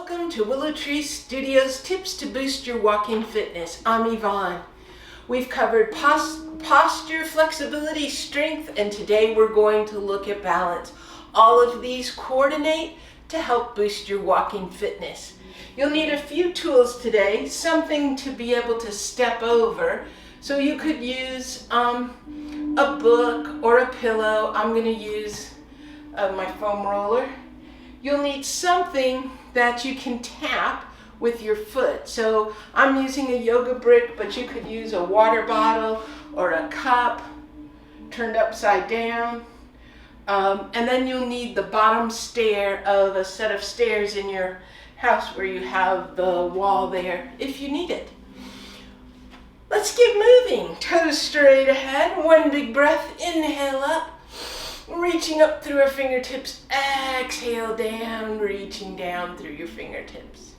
Welcome to Willow Tree Studios Tips to Boost Your Walking Fitness. I'm Yvonne. We've covered posture, flexibility, strength, and today we're going to look at balance. All of these coordinate to help boost your walking fitness. You'll need a few tools today, something to be able to step over. So you could use a book or a pillow. I'm going to use my foam roller. You'll need something that you can tap with your foot. So I'm using a yoga brick, but you could use a water bottle or a cup turned upside down. And then you'll need the bottom stair of a set of stairs in your house where you have the wall there if you need it. Let's get moving. Toes straight ahead. One big breath. Inhale up. Reaching up through our fingertips. Exhale down, reaching down through your fingertips.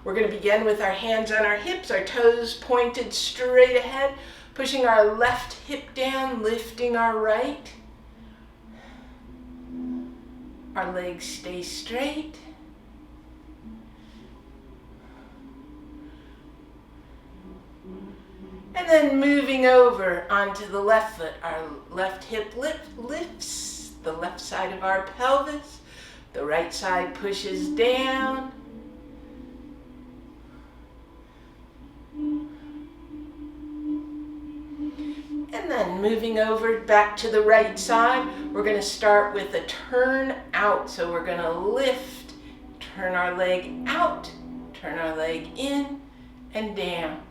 We're going to begin with our hands on our hips, our toes pointed straight ahead, pushing our left hip down, lifting our right. Our legs stay straight. And then moving over onto the left foot, our left hip lifts the left side of our pelvis. The right side pushes down. And then moving over back to the right side, we're going to start with a turn out. So we're going to lift, turn our leg out, turn our leg in and down.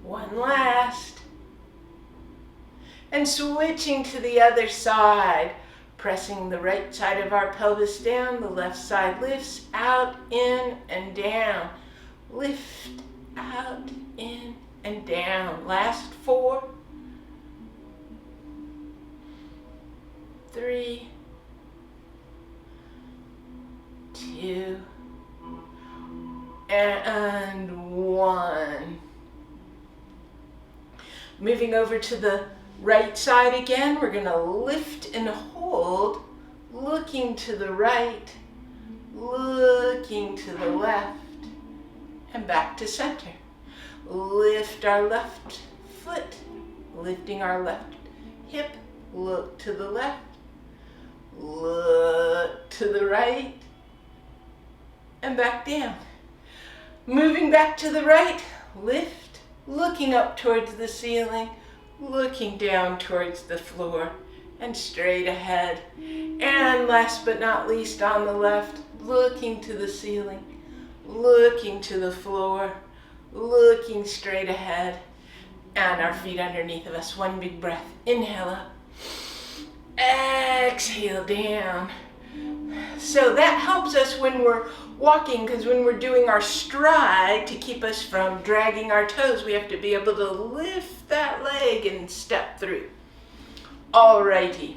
One last. And switching to the other side, pressing the right side of our pelvis down, the left side lifts out, in, and down. Lift, out, in, and down. Last 4, 3, 2, and 1. Moving over to the right side again, we're going to lift and hold, looking to the right, looking to the left, and back to center. Lift our left foot, lifting our left hip, look to the left, look to the right, and back down. Moving back to the right, lift, looking up towards the ceiling, looking down towards the floor, and straight ahead. And last but not least, on the left, looking to the ceiling, looking to the floor, looking straight ahead, and our feet underneath of us. One big breath. Inhale up. Exhale down. So that helps us when we're walking, because when we're doing our stride, to keep us from dragging our toes, we have to be able to lift that leg and step through. Alrighty.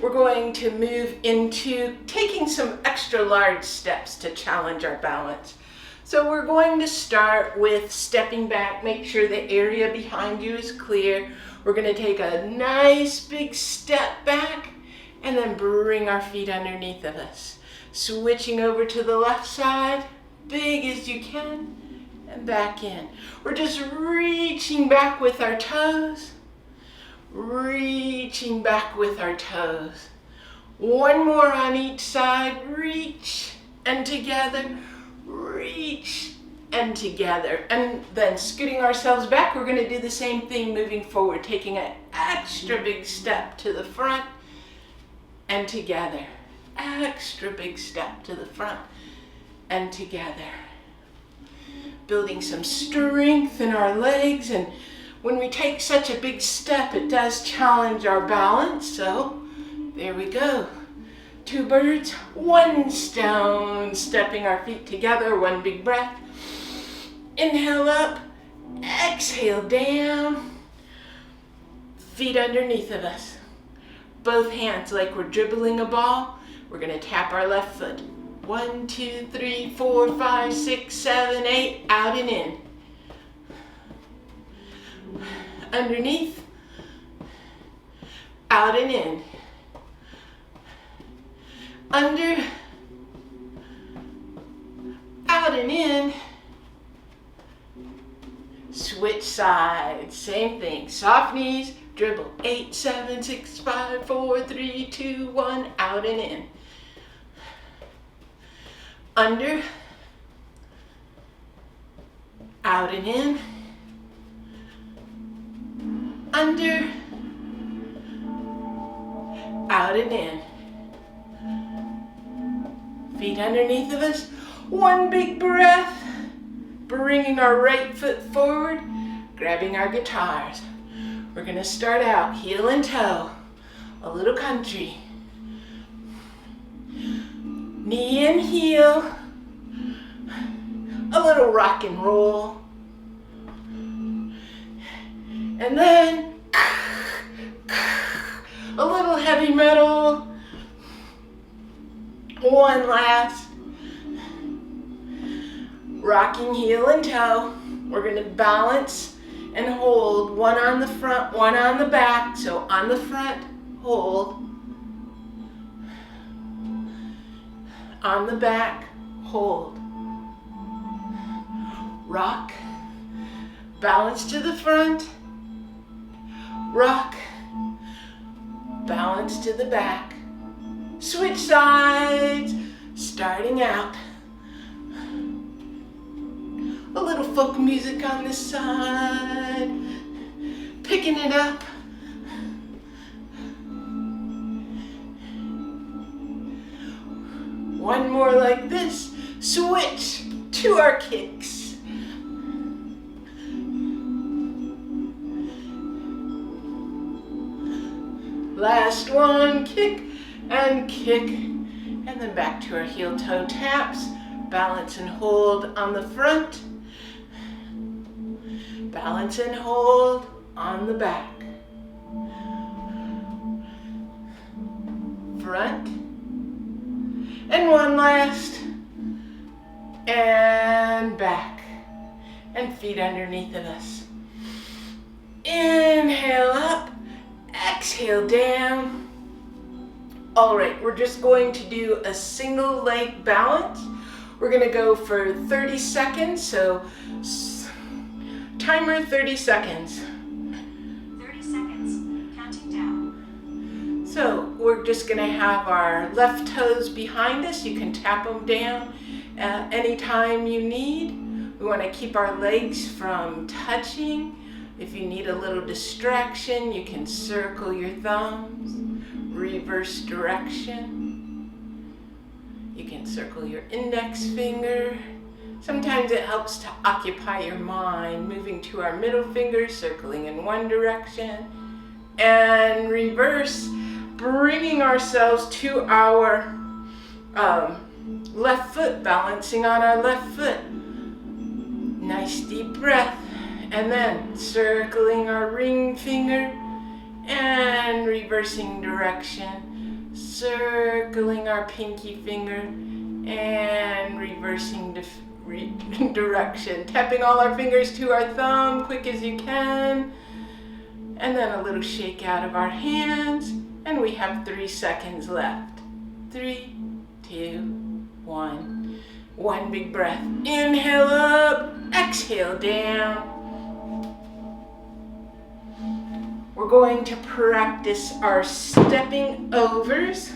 We're going to move into taking some extra large steps to challenge our balance. So we're going to start with stepping back. Make sure the area behind you is clear. We're going to take a nice big step back and then bring our feet underneath of us. Switching over to the left side, big as you can, and back in. We're just reaching back with our toes, reaching back with our toes. One more on each side, reach and together, reach and together. And then scooting ourselves back, we're going to do the same thing moving forward, taking an extra big step to the front and together. Extra big step to the front and together. Building some strength in our legs, and when we take such a big step, it does challenge our balance. So there we go. 2 birds, 1 stone. Stepping our feet together, one big breath. Inhale up, exhale down. Feet underneath of us. Both hands like we're dribbling a ball. We're going to tap our left foot. 1, 2, 3, 4, 5, 6, 7, 8, out and in. Underneath, out and in. Under, out and in. Switch sides, same thing. Soft knees, dribble. 8, 7, 6, 5, 4, 3, 2, 1, out and in. Under, out and in. Under, out and in. Feet underneath of us. One big breath. Bringing our right foot forward, grabbing our guitars. We're gonna start out heel and toe, a little country. Knee and heel, a little rock and roll. And then a little heavy metal. One last. Rocking heel and toe. We're going to balance and hold, one on the front, one on the back. So on the front, hold. On the back, hold. Rock. Balance to the front. Rock. Balance to the back. Switch sides. Starting out. A little folk music on this side. Picking it up. One more like this. Switch to our kicks. Last one, kick and kick. And then back to our heel toe taps. Balance and hold on the front. Balance and hold on the back. Front. And one last. And back. And feet underneath of us. Inhale up. Exhale down. All right, we're just going to do a single leg balance. We're going to go for 30 seconds. So timer 30 seconds. 30 seconds, counting down. So we're just going to have our left toes behind us. You can tap them down anytime you need. We want to keep our legs from touching. If you need a little distraction, you can circle your thumbs, reverse direction. You can circle your index finger. Sometimes it helps to occupy your mind, moving to our middle finger, circling in one direction, and reverse, bringing ourselves to our left foot, balancing on our left foot. Nice deep breath, and then circling our ring finger and reversing direction, circling our pinky finger and reversing direction, tapping all our fingers to our thumb, quick as you can, and then a little shake out of our hands, and we have 3 seconds left. 3, 2, 1. One big breath. Inhale up, exhale down. We're going to practice our stepping overs.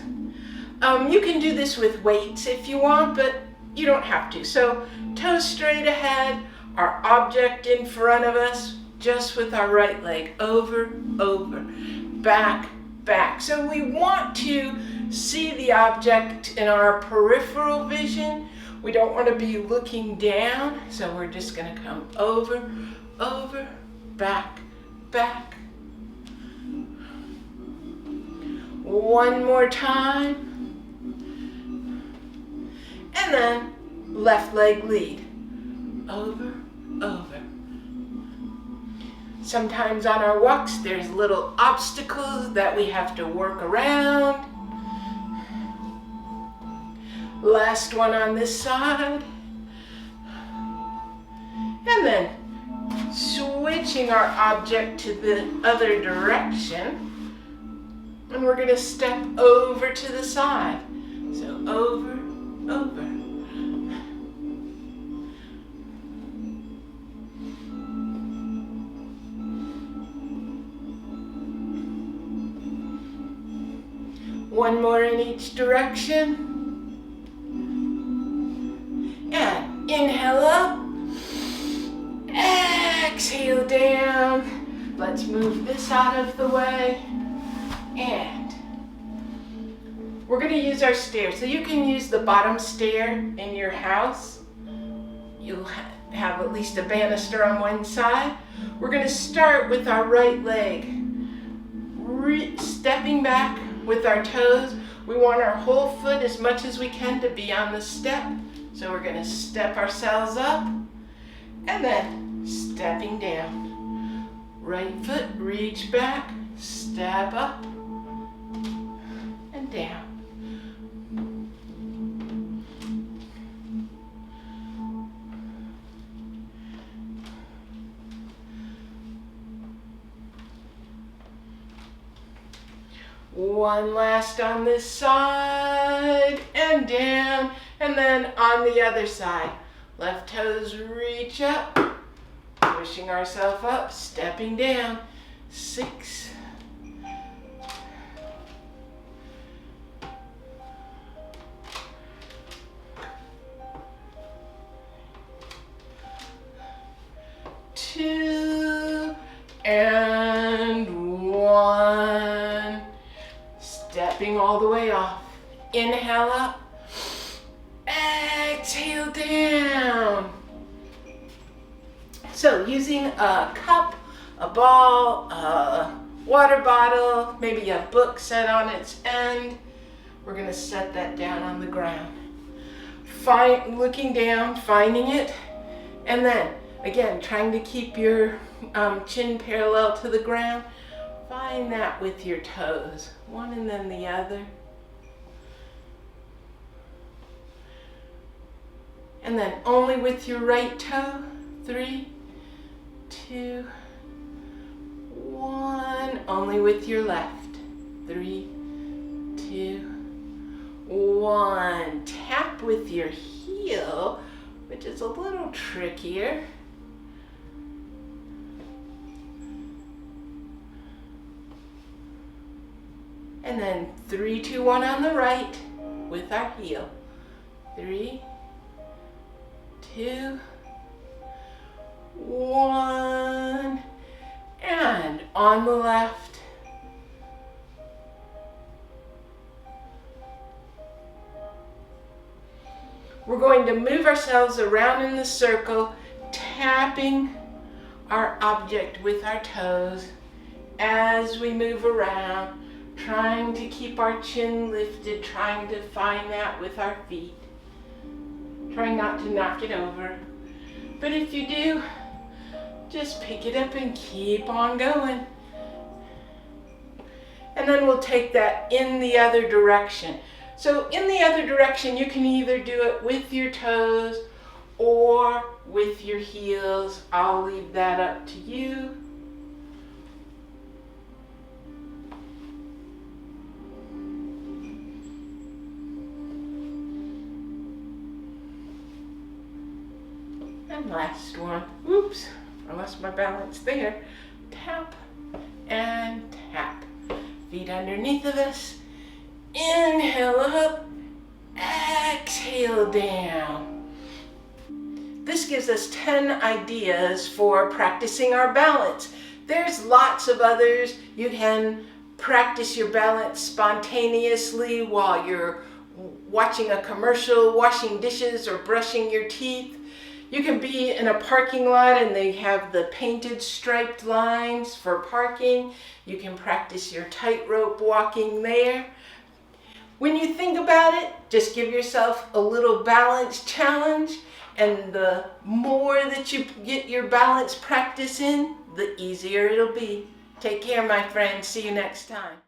You can do this with weights if you want, but you don't have to. So toes straight ahead, our object in front of us, just with our right leg, over, over, back, back. So we want to see the object in our peripheral vision. We don't want to be looking down, so we're just going to come over, over, back, back. One more time. And then left leg lead. Over, over. Sometimes on our walks there's little obstacles that we have to work around. Last one on this side. And then switching our object to the other direction. And we're going to step over to the side. So over, over. One more in each direction. And inhale up. Exhale down. Let's move this out of the way. And we're going to use our stairs. So you can use the bottom stair in your house. You'll have at least a banister on one side. We're going to start with our right leg. Stepping back with our toes. We want our whole foot as much as we can to be on the step. So we're going to step ourselves up and then stepping down. Right foot, reach back, step up and down. One last on this side and down, and then on the other side. Left toes reach up, pushing ourselves up, stepping down. 6, 2, and 1. Stepping all the way off. Inhale up. Exhale down. So using a cup, a ball, a water bottle, maybe a book set on its end, we're going to set that down on the ground. Looking down, finding it, and then again trying to keep your chin parallel to the ground. Find that with your toes, one and then the other. And then only with your right toe. 3, 2, 1. Only with your left. 3, 2, 1. Tap with your heel, which is a little trickier. And then 3, 2, 1 on the right with our heel. 3, 2, 1. And on the left. We're going to move ourselves around in the circle, tapping our object with our toes as we move around. Trying to keep our chin lifted, trying to find that with our feet. Trying not to knock it over. But if you do, just pick it up and keep on going. And then we'll take that in the other direction. So in the other direction, you can either do it with your toes or with your heels. I'll leave that up to you. And last one. Oops, I lost my balance there. Tap and tap. Feet underneath of us. Inhale up. Exhale down. This gives us 10 ideas for practicing our balance. There's lots of others. You can practice your balance spontaneously while you're watching a commercial, washing dishes, or brushing your teeth. You can be in a parking lot and they have the painted striped lines for parking. You can practice your tightrope walking there. When you think about it, just give yourself a little balance challenge, and the more that you get your balance practice in, the easier it'll be. Take care, my friends. See you next time.